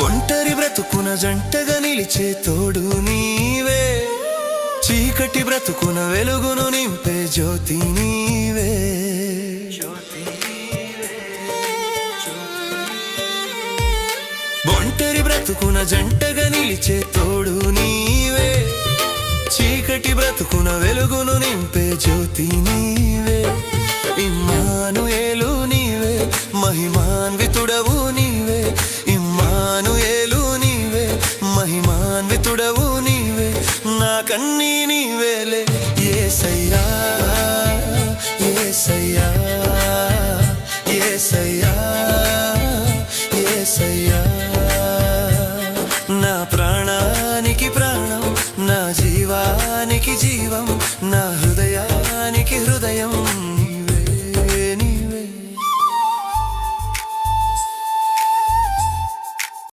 ఒంటరి బ్రతుకున జంటగా నిలిచే తోడు నీవే, చీకటి బ్రతుకున వెలుగును నింపే జ్యోతి నీవే. ఒంటరి బ్రతుకున జంటగా నిలిచే తోడు నీవే, చీకటి బ్రతుకున వెలుగును నింపే జ్యోతి నీవే. ఇమ్మానుయేలు నీవే, మహిమాన్వితుడవు నీవే. ఇమ్మానుయేలు నీవే, మహిమాన్వితుడవు నీవే. నాకన్నీ నీవేలే యేసయ్యా, యేసయ్యా, యేసయ్యా.